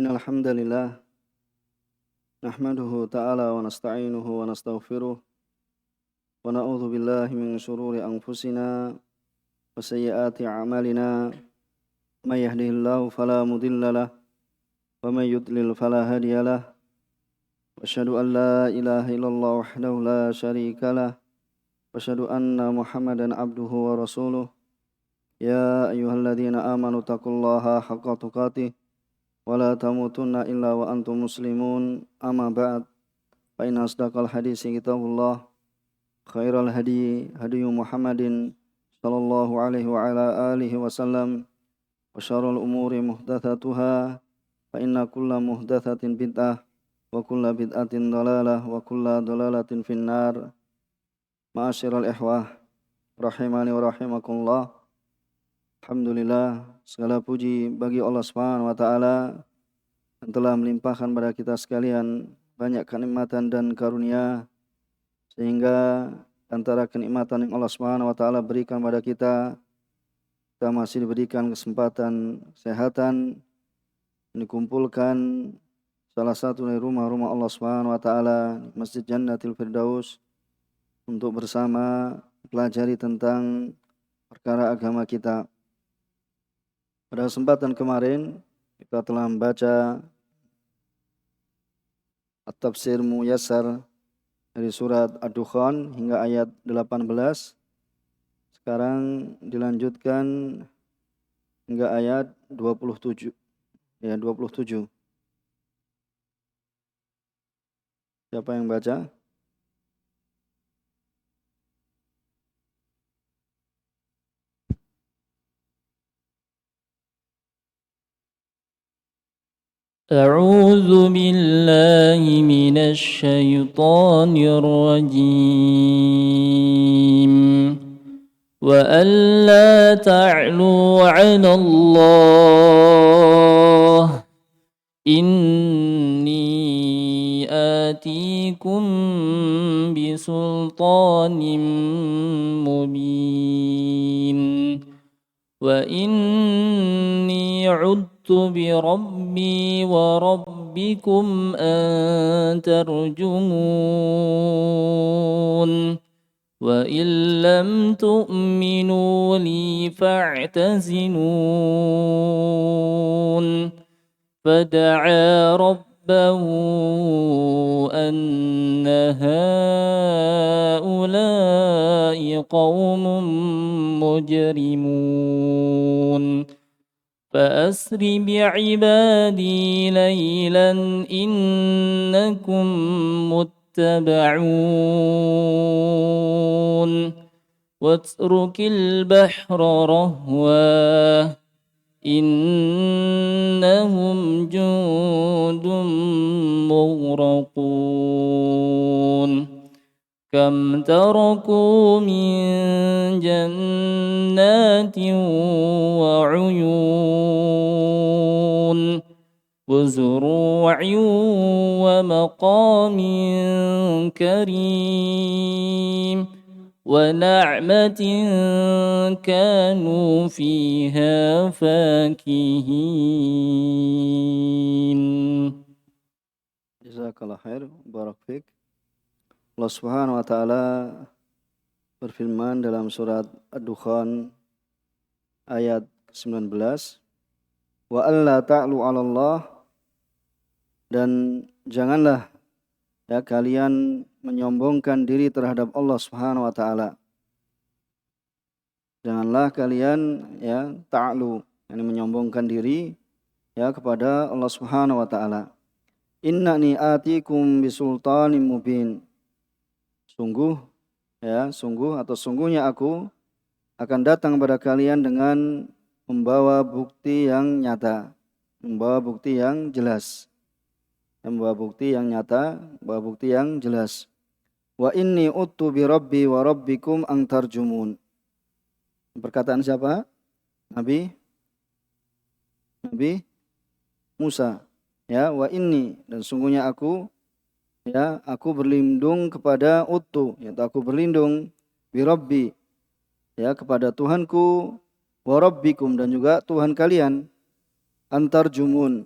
Innal hamdalillah nahmaduhu ta'ala wa nasta'inuhu wa nastaghfiruh wa na'udzu billahi min shururi anfusina wa sayyiati a'malina may yahdihillahu fala mudilla lahu wa may yudlil fala hadiya lahu wa asyhadu an la ilaha illallah wahdahu la syarika lahu wa asyhadu anna Muhammadan abduhu wa rasuluh ya ayyuhalladzina amanu taqullaha haqqa tuqatih ولا تموتن إلا وأنتم مسلمون أما بعد فإن أصدق الحديث كتاب الله خير الهدي هدي محمد صلى الله عليه وعلى آله وسلم وشر الأمور محدثاتها فإن كل محدثة بدعة وكل بدعة ضلالة وكل ضلالة في النار معاشر الإخوة rahimani wa rahimakumullah. Alhamdulillah, segala puji bagi Allah Subhanahu wa taala yang telah melimpahkan pada kita sekalian banyak kenikmatan dan karunia, sehingga antara kenikmatan yang Allah Subhanahu wa taala berikan pada kita masih diberikan kesempatan kesehatan, dikumpulkan salah satu dari rumah-rumah Allah Subhanahu wa taala, Masjid Jannatul Firdaus, untuk bersama pelajari tentang perkara agama kita. Pada kesempatan kemarin kita telah membaca At-Tafsir Muyassar dari surat Ad-Dukhan hingga ayat 18. Sekarang dilanjutkan hingga ayat 27. Ya, 27. Siapa yang baca? أعوذ بالله من الشيطان الرجيم وألا تعلوا على الله إني آتيكم بسلطان مبين وإني عدت بربي وربكم أن ترجمون وإن لم تؤمنوا لي فاعتزلون فدعا ربه أن هؤلاء قوم مجرمون فأسر بعبادي ليلا إنكم متبعون واترك البحر رهوا إنهم جند مغرقون كم تركوا من جنات وعيون وزروع ومقام كريم ونعمة كانوا فيها فاكهين. Jazakallah khair, barak fik. Allah Subhanahu wa taala berfirman dalam surat Ad-Dukhan ayat 19, wa alla ta'lu 'alallah, dan janganlah ya kalian menyombongkan diri terhadap Allah Subhanahu wa taala. Janganlah kalian ya ta'lu, yakni menyombongkan diri ya kepada Allah Subhanahu wa taala. Innani atikum bisultanin mubin. Sungguhnya aku akan datang kepada kalian dengan membawa bukti yang nyata, membawa bukti yang jelas. Membawa bukti yang nyata, membawa bukti yang jelas. Wa inni uttu bi rabbi wa rabbikum an tarjumun. Perkataan siapa? Nabi Musa. Ya, wa inni, dan sungguhnya aku berlindung kepada yaitu aku berlindung bi rabbi, ya kepada Tuhanku, wa rabbikum, dan juga Tuhan kalian, antarjumun,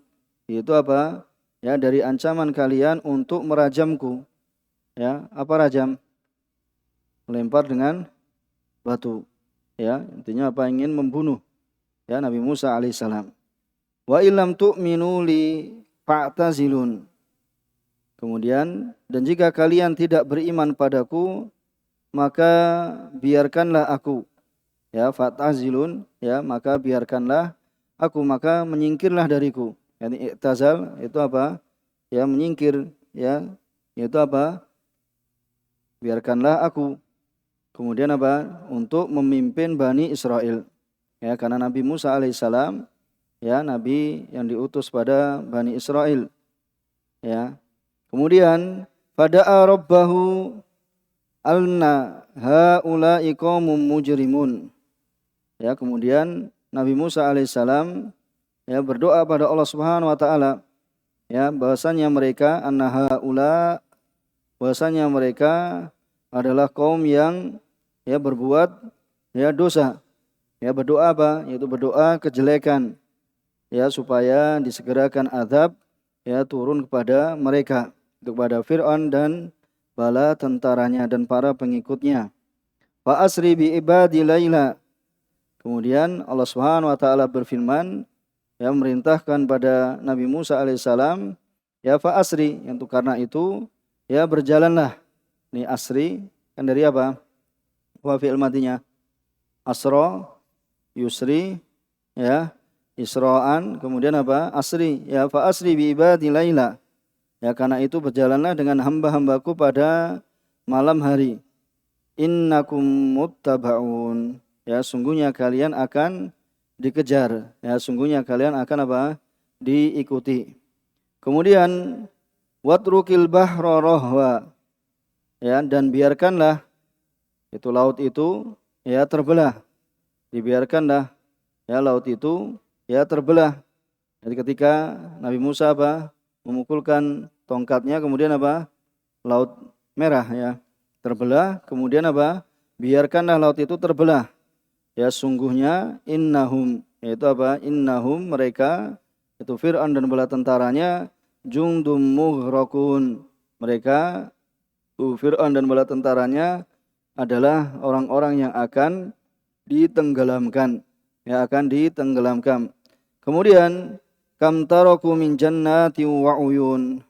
Yaitu apa? Ya, dari ancaman kalian untuk merajamku. Ya, apa rajam? Melempar dengan batu. Ya, intinya apa? Ingin membunuh ya Nabi Musa alaihissalam. Wa illam tu'minu li fa'tazilun. Kemudian, dan jika kalian tidak beriman padaku, maka biarkanlah aku. Ya, fa'tazilun, ya, maka biarkanlah aku, maka menyingkirlah dariku. Yani i'tazal itu apa? Ya, menyingkir, ya. Itu apa? Biarkanlah aku. Kemudian apa? Untuk memimpin Bani Israel. Ya, karena Nabi Musa alaihissalam ya nabi yang diutus pada Bani Israel. Ya. Kemudian fada'a rabbahu alna haula'i qaumum mujrimun. Ya, kemudian Nabi Musa alaihissalam ya berdoa pada Allah Subhanahu wa taala ya bahwasanya mereka anna haula, bahwasanya mereka adalah kaum yang ya berbuat ya dosa. Ya, berdoa apa? Yaitu berdoa kejelekan. Ya, supaya disegerakan azab ya turun kepada mereka, kepada Fir'aun dan bala tentaranya dan para pengikutnya. Fa asri bi ibadi laila. Kemudian Allah Subhanahu wa taala berfirman ya memerintahkan pada Nabi Musa alaihissalam ya fa asri, itu karena itu ya berjalanlah. Ini asri kan dari apa? Wa fi'il madinya asra yusri ya Isra'an, kemudian apa? Asri, ya fa asri bi ibadi laila. Ya, karena itu berjalanlah dengan hamba-hambaku pada malam hari. Innakum muttaba'un. Ya, sungguhnya kalian akan dikejar. Ya, sungguhnya kalian akan apa? Diikuti. Kemudian watrukil bahra rahwa. Ya, dan biarkanlah itu laut itu ya terbelah. Dibiarkanlah ya laut itu ya terbelah. Jadi ketika Nabi Musa apa? Memukulkan tongkatnya, kemudian apa? Laut merah ya terbelah, kemudian apa? Biarkanlah laut itu terbelah. Ya, sungguhnya innahum, yaitu apa? Innahum, mereka itu Fir'aun dan bala tentaranya jundum mughraqun. Mereka Fir'aun dan bala tentaranya adalah orang-orang yang akan ditenggelamkan. Ya, akan ditenggelamkan. Kemudian kam taraku min jannati wa uyun.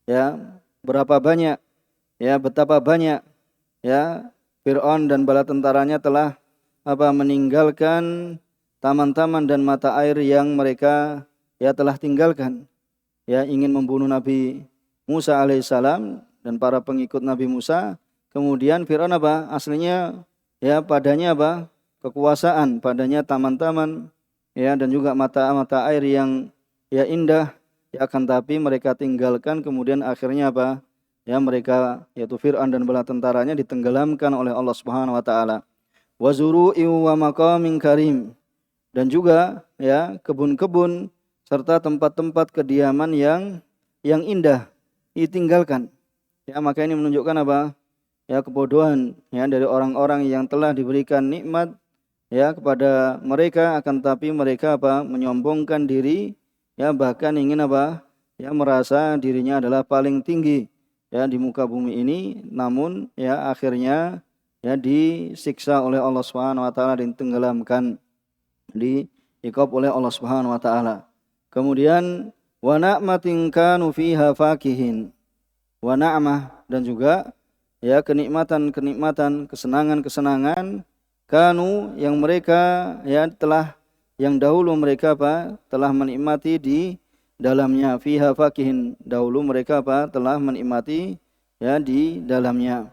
Ya, berapa banyak ya betapa banyak ya Fir'aun dan bala tentaranya telah apa meninggalkan taman-taman dan mata air yang mereka ya telah tinggalkan. Ya, ingin membunuh Nabi Musa alaihissalam dan para pengikut Nabi Musa. Kemudian Fir'aun apa? Aslinya ya padanya apa? Kekuasaan, padanya taman-taman ya dan juga mata-mata air yang ya indah ya, akan tapi mereka tinggalkan, kemudian akhirnya apa ya mereka yaitu Fir'aun dan bala tentaranya ditenggelamkan oleh Allah Subhanahu wa taala. Wa zuru'i wa maqamin karim, dan juga ya kebun-kebun serta tempat-tempat kediaman yang indah ditinggalkan. Ya, maka ini menunjukkan apa? Ya, kebodohan ya dari orang-orang yang telah diberikan nikmat ya kepada mereka, akan tapi mereka apa? Menyombongkan diri ya, bahkan ingin apa? Ya, merasa dirinya adalah paling tinggi ya di muka bumi ini, namun ya akhirnya ya disiksa oleh Allah Subhanahu wa taala, ditenggelamkan, diiqab oleh Allah Subhanahu wa taala. Kemudian wa na'matin kanu fiha fakihin. Wa na'mah, dan juga ya kenikmatan-kenikmatan, kesenangan-kesenangan kanu yang mereka ya telah yang dahulu mereka apa telah menikmati di dalamnya, fiha fakihin, dahulu mereka apa telah menikmati ya di dalamnya.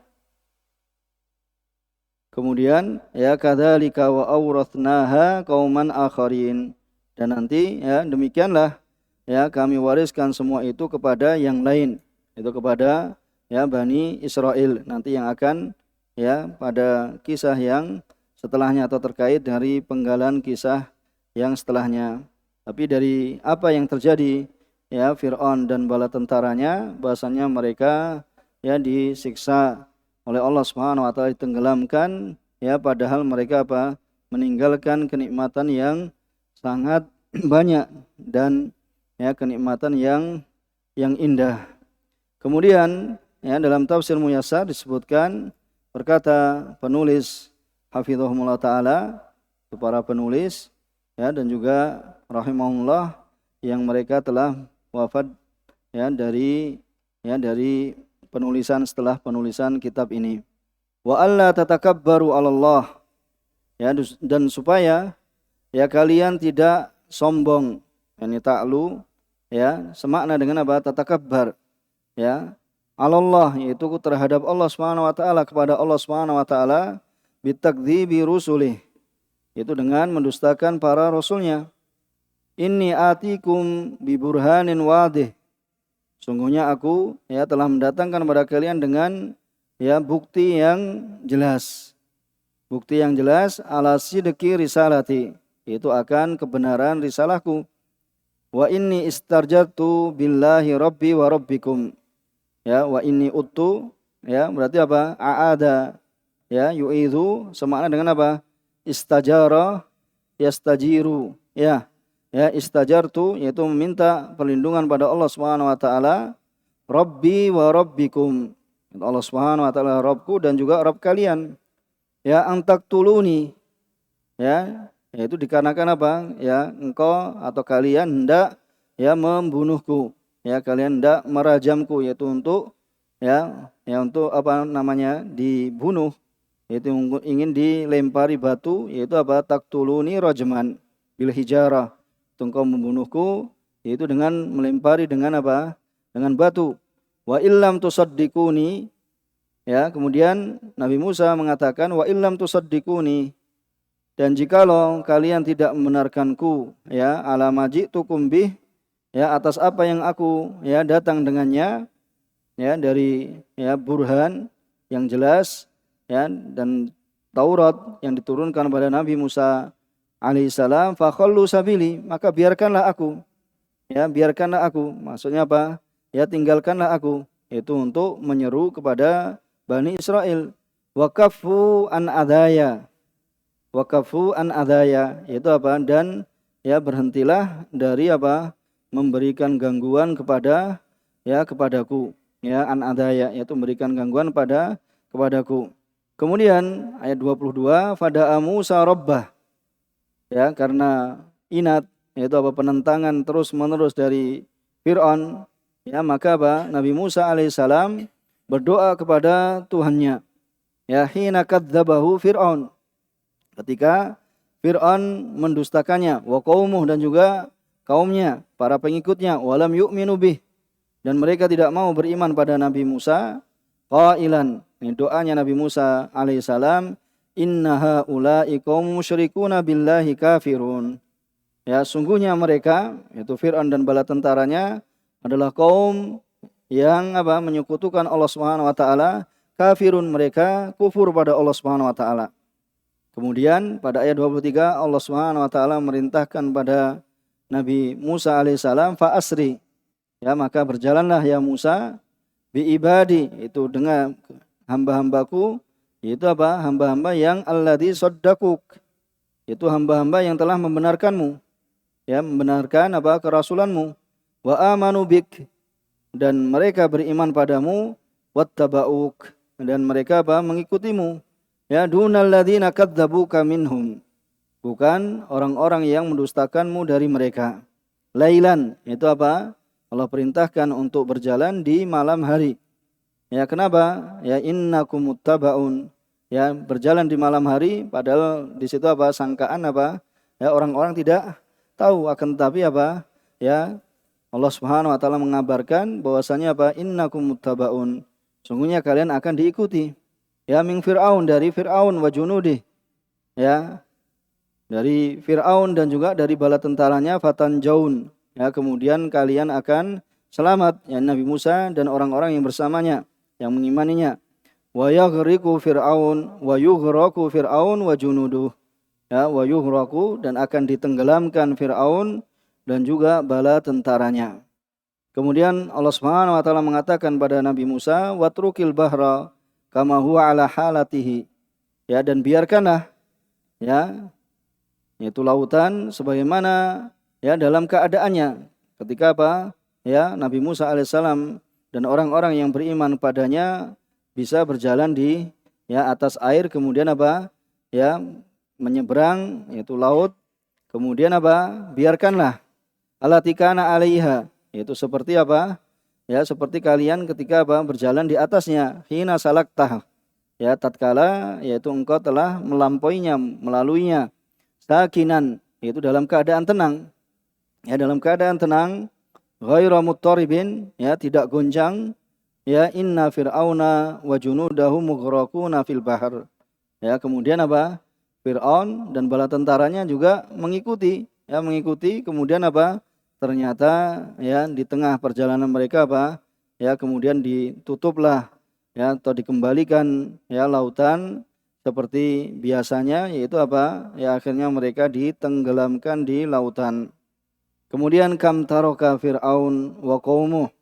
Kemudian ya kadzalika wa awrathnaha qauman akharin, dan nanti ya demikianlah ya kami wariskan semua itu kepada yang lain, itu kepada ya Bani Israel nanti yang akan ya pada kisah yang setelahnya atau terkait dari penggalan kisah yang setelahnya. Tapi dari apa yang terjadi ya Fir'aun dan bala tentaranya, bahasanya mereka ya disiksa oleh Allah Subhanahu wa taala, ditenggelamkan ya, padahal mereka apa meninggalkan kenikmatan yang sangat banyak dan ya kenikmatan yang indah. Kemudian ya dalam tafsir Muyassar disebutkan, berkata penulis hafizahumullah taala, para penulis ya dan juga rahimahullah yang mereka telah wafat ya dari penulisan setelah penulisan kitab ini. Wa alla tatakabbaru 'alallah, ya dan supaya ya kalian tidak sombong, yakni ta'lu ya semakna dengan apa? Tatakabbar ya 'alallah, yaitu terhadap Allah Subhanahu wa taala, kepada Allah Subhanahu wa taala, bitakdzibi rusulih, itu dengan mendustakan para rasulnya. Inni atikum biburhanin wadih, sungguhnya aku ya telah mendatangkan kepada kalian dengan ya bukti yang jelas. Bukti yang jelas ala sidqi risalati, itu akan kebenaran risalahku. Wa inni istarjatu billahi rabbi wa rabbikum. Ya, wa inni uttu ya berarti apa? Aada ya yu'idhu semakna dengan apa? Istajara yastajiru ya. Ya, istajartu yaitu meminta perlindungan pada Allah Subhanahu wa taala, Rabbi wa rabbikum. Allah Subhanahu wa taala Rabbku dan juga Rabb kalian. Ya, antaktuluni. Ya, yaitu dikarenakan apa? Ya, engkau atau kalian hendak ya membunuhku. Ya, kalian hendak merajamku, yaitu untuk untuk apa namanya? Dibunuh. Yaitu ingin dilempari batu, yaitu apa? Taktuluni rajman bil hijarah. Engkau membunuhku yaitu dengan melempari dengan apa? Dengan batu. Wa illam tusaddiquni, ya, kemudian Nabi Musa mengatakan wa illam tusaddiquni, dan jikalau kalian tidak membenarkanku ya ala maji'tukum bih, ya atas apa yang aku ya datang dengannya ya dari ya burhan yang jelas ya dan Taurat yang diturunkan pada Nabi Musa alaihissalam, fakhallu sabili, maka biarkanlah aku. Ya, biarkanlah aku. Maksudnya apa? Ya, tinggalkanlah aku. Itu untuk menyeru kepada Bani Israel. Waqafu an adaya. Waqafu an adaya. Itu apa? Dan ya berhentilah dari apa? Memberikan gangguan kepada ya kepadaku. Ya, an adaya, yaitu memberikan gangguan kepadaku. Kemudian ayat 22, fada'a Musa rabbah. Ya, karena inat, yaitu apa? Penentangan terus-menerus dari Fir'aun, ya maka apa? Nabi Musa alaihissalam berdoa kepada Tuhannya. Ya, hina kadzabahu Fir'aun, ketika Fir'aun mendustakannya, wa qaumuh, dan juga kaumnya, para pengikutnya, walam yu'minu bih, dan mereka tidak mau beriman pada Nabi Musa. Qailan, ini doanya Nabi Musa alaihissalam, inna haula'i qaum musyrikuna billahi kafirun. Ya, sungguhnya mereka, yaitu Fir'aun dan bala tentaranya, adalah kaum yang apa? Menyekutukan Allah Subhanahu wa taala, kafirun, mereka kufur pada Allah Subhanahu wa taala. Kemudian pada ayat 23 Allah Subhanahu wa taala merintahkan pada Nabi Musa alaihissalam, fa asri. Ya, maka berjalanlah ya Musa bi ibadi, itu dengan hamba-hambaku, itu apa? Hamba-hamba yang alladzi saddaquk, itu hamba-hamba yang telah membenarkanmu, ya membenarkan apa? Kerasulanmu. Wa amanu bik, dan mereka beriman padamu. Wattaba'uk, dan mereka apa? Mengikutimu. Ya, dunal ladzina kadzdzabuka minhum, bukan orang-orang yang mendustakanmu dari mereka. Lailan, itu apa? Allah perintahkan untuk berjalan di malam hari. Ya, kenapa? Ya, innakum muttaba'un. Ya, berjalan di malam hari, padahal di situ apa? Sangkaan apa? Ya, orang-orang tidak tahu, akan tetapi apa? Ya, Allah Subhanahu wa taala mengabarkan bahwasanya apa? Innakum muttaba'un. Sungguhnya kalian akan diikuti. Ya, min Fir'aun, dari Fir'aun wa junudih. Ya, dari Fir'aun dan juga dari bala tentaranya, fatan jaun. Ya, kemudian kalian akan selamat, ya Nabi Musa dan orang-orang yang bersamanya yang mengimaninya. Wa yaghriqu Fir'aun wa yughraqu Fir'aun wa junuduh. Ya, wa yughraqu, dan akan ditenggelamkan Fir'aun dan juga bala tentaranya. Kemudian Allah Subhanahu wa taala mengatakan pada Nabi Musa, watrukil bahra kama huwa ala halatihi. Ya, dan biarkanlah ya yaitu lautan sebagaimana ya dalam keadaannya, ketika apa? Ya, Nabi Musa alaihissalam dan orang-orang yang beriman padanya bisa berjalan di ya atas air, kemudian apa? Ya, menyeberang yaitu laut. Kemudian apa? Biarkanlah alatikana alaiha, yaitu seperti apa? Ya, seperti kalian ketika apa? Berjalan di atasnya. Hina salaktah. Ya, tatkala yaitu engkau telah melampauinya, melaluinya. Sakinan, yaitu dalam keadaan tenang. Ya, dalam keadaan tenang, ghaira muttaribin, ya, tidak goncang. Ya, inna fir'auna wa junudahu mughraquna fil bahr. Ya, kemudian apa? Fir'aun dan bala tentaranya juga mengikuti, ya, mengikuti. Kemudian apa? Ternyata ya di tengah perjalanan mereka apa? Ya, kemudian ditutuplah ya atau dikembalikan ya lautan seperti biasanya, yaitu apa? Ya, akhirnya mereka ditenggelamkan di lautan. Kemudian kam taroka Fir'aun wa qaumuh.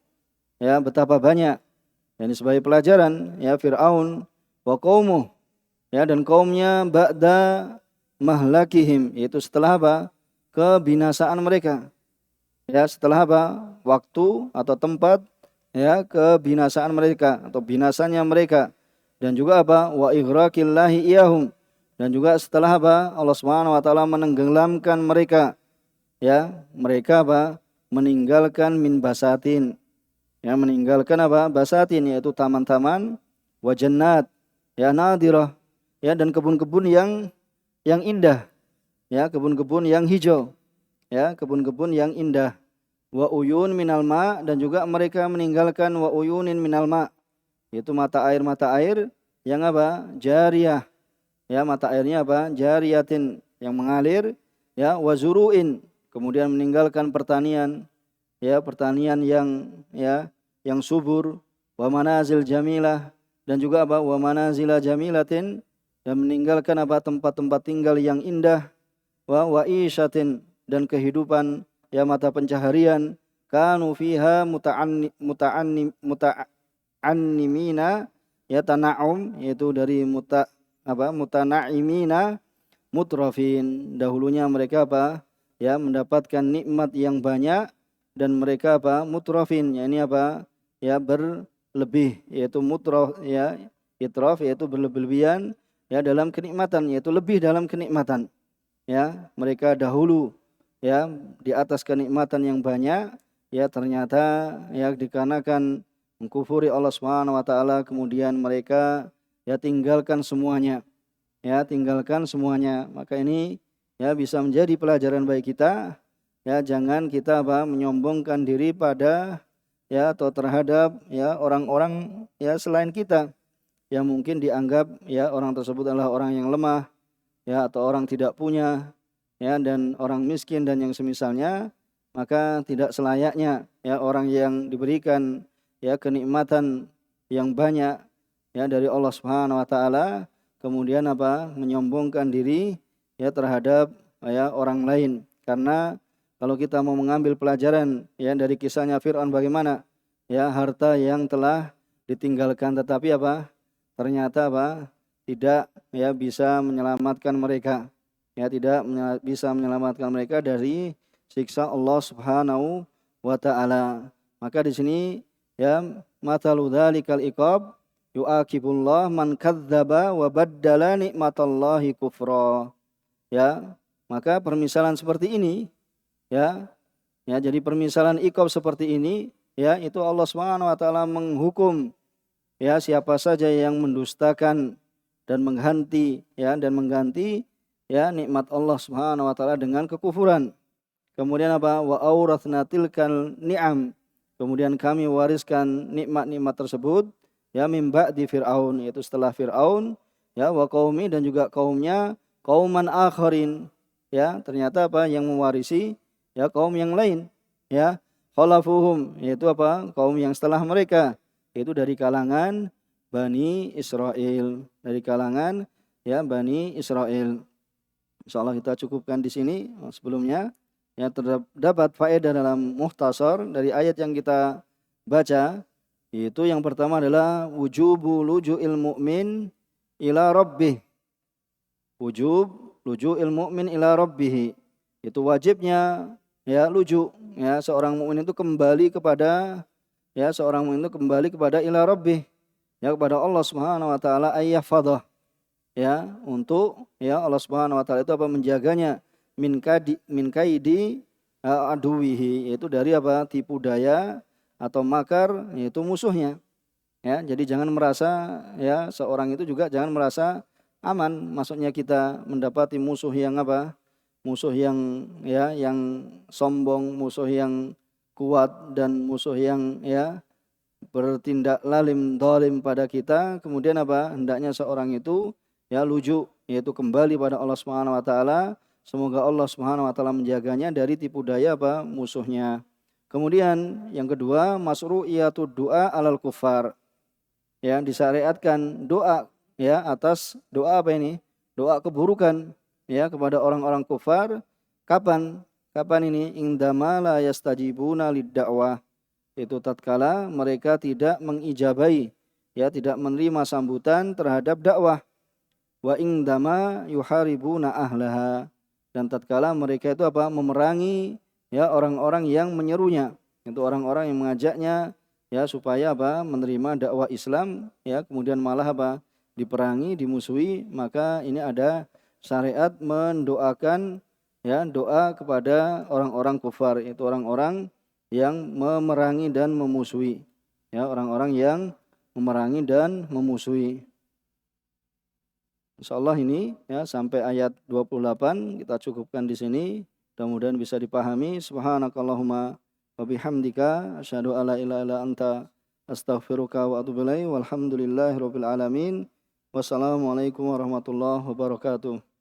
Ya, betapa banyak. Ini sebagai pelajaran ya, Fir'aun wa qaumuh, ya, dan kaumnya ba'da mahlakihim, yaitu setelah apa? Kebinasaan mereka. Ya, setelah apa? Waktu atau tempat ya kebinasaan mereka atau binasanya mereka. Dan juga apa? Wa ighraqillahi iyahum. Dan juga setelah apa? Allah Subhanahu wa taala menenggelamkan mereka. Ya, mereka apa? Meninggalkan min basatin. Ya, meninggalkan apa? Basatin, yaitu taman-taman, wa jannat, ya, nadirah, ya, dan kebun-kebun yang indah, ya, kebun-kebun yang hijau, ya, kebun-kebun yang indah. Wa uyun minal ma, dan juga mereka meninggalkan wa uyunin minal ma, yaitu mata air yang apa? Jariyah, ya, mata airnya apa? Jariyatin, yang mengalir, ya, wa zuru'in, kemudian meninggalkan pertanian, ya, pertanian yang subur, wa manazil jamilah, dan juga apa? Wa manazila jamilatin, dan meninggalkan apa? Tempat-tempat tinggal yang indah, wa isyatin, dan kehidupan ya mata pencaharian, kanu fiha muta'annimina, ya, tana'um, yaitu dari mutana'imina mutrafin, dahulunya mereka apa? Ya, mendapatkan nikmat yang banyak, dan mereka apa? Mutrafin, ya, ini apa? Ya, berlebih, yaitu mutraf, ya, itraf, yaitu berlebihan ya dalam kenikmatan, yaitu lebih dalam kenikmatan. Ya, mereka dahulu ya di atas kenikmatan yang banyak, ya, ternyata ya dikarenakan mengkufuri Allah Subhanahu wa taala, kemudian mereka ya tinggalkan semuanya. Ya, tinggalkan semuanya. Maka ini ya bisa menjadi pelajaran bagi kita. Ya, jangan kita apa? Menyombongkan diri pada ya atau terhadap ya orang-orang ya selain kita yang mungkin dianggap ya orang tersebut adalah orang yang lemah, ya, atau orang tidak punya, ya, dan orang miskin dan yang semisalnya. Maka tidak selayaknya ya orang yang diberikan ya kenikmatan yang banyak ya dari Allah Subhanahu wa taala kemudian apa? Menyombongkan diri ya terhadap ya orang lain. Karena kalau kita mau mengambil pelajaran ya dari kisahnya Fir'aun, bagaimana ya harta yang telah ditinggalkan, tetapi apa? Ternyata apa? Tidak ya bisa menyelamatkan mereka. Ya, tidak bisa menyelamatkan mereka dari siksa Allah Subhanahu wa taala. Maka di sini ya matalu dzalikal iqab yu'aqibullah man kadzdzaba wa baddala nikmatallahi kufra. Ya, maka permisalan seperti ini ya, ya, jadi permisalan iqab seperti ini ya, itu Allah Subhanahu wa taala menghukum ya siapa saja yang mendustakan dan mengganti ya nikmat Allah Subhanahu wa taala dengan kekufuran. Kemudian apa? Wa auratsna tilkal ni'am. Kemudian kami wariskan nikmat-nikmat tersebut ya min ba'di Fir'aun, yaitu setelah Fir'aun, ya, wa qaumi, dan juga kaumnya, qauman akharin. Ya, ternyata apa? Yang mewarisi ya kaum yang lain, ya, khalafuhum, yaitu apa? Kaum yang setelah mereka, yaitu dari kalangan Bani Israel, dari kalangan ya Bani Israel. Insyaallah kita cukupkan di sini. Sebelumnya ya terdapat faedah dalam mukhtasar dari ayat yang kita baca, yaitu yang pertama adalah wujubu luju'il mu'min ila rabbih. Wujub luju'il mu'min ila rabbih, itu wajibnya ya luju, ya seorang mukmin itu kembali kepada ila rabbih, ya kepada Allah Subhanahu wa taala ayyahfadah, ya untuk ya Allah Subhanahu wa taala itu apa menjaganya min kaidi aduwihi, yaitu dari apa tipu daya atau makar yaitu musuhnya. Ya, jadi jangan merasa ya seorang itu juga jangan merasa aman. Maksudnya kita mendapati musuh yang apa? Musuh yang ya yang sombong, musuh yang kuat dan musuh yang ya bertindak lalim dolim pada kita. Kemudian apa? Hendaknya seorang itu ya luju, yaitu kembali pada Allah Subhanahu wa taala. Semoga Allah Subhanahu wa taala menjaganya dari tipu daya apa? Musuhnya. Kemudian yang kedua, masru'iyatud du'a alal kufar. Ya, disyariatkan doa ya atas doa apa ini? Doa keburukan ya kepada orang-orang kufar. Kapan? Kapan ini? Indama la yastajibuna lid-da'wah. Itu tatkala mereka tidak mengijabai, ya tidak menerima sambutan terhadap dakwah. Wa indama yuharibuna ahlaha. Dan tatkala mereka itu apa? Memerangi ya orang-orang yang menyerunya. Itu orang-orang yang mengajaknya ya supaya apa menerima dakwah Islam, ya kemudian malah apa diperangi, dimusuhi. Maka ini ada syariat mendoakan ya doa kepada orang-orang kufar, itu orang-orang yang memerangi dan memusuhi, ya orang-orang yang memerangi dan memusuhi. Insyaallah ini ya sampai ayat 28 kita cukupkan di sini, mudah-mudahan bisa dipahami. Subhanakallahumma wa bihamdika asyhadu alla ilaha illa anta astaghfiruka wa atubu ilaik. Walhamdulillahirabbil alamin. Wassalamualaikum warahmatullahi wabarakatuh.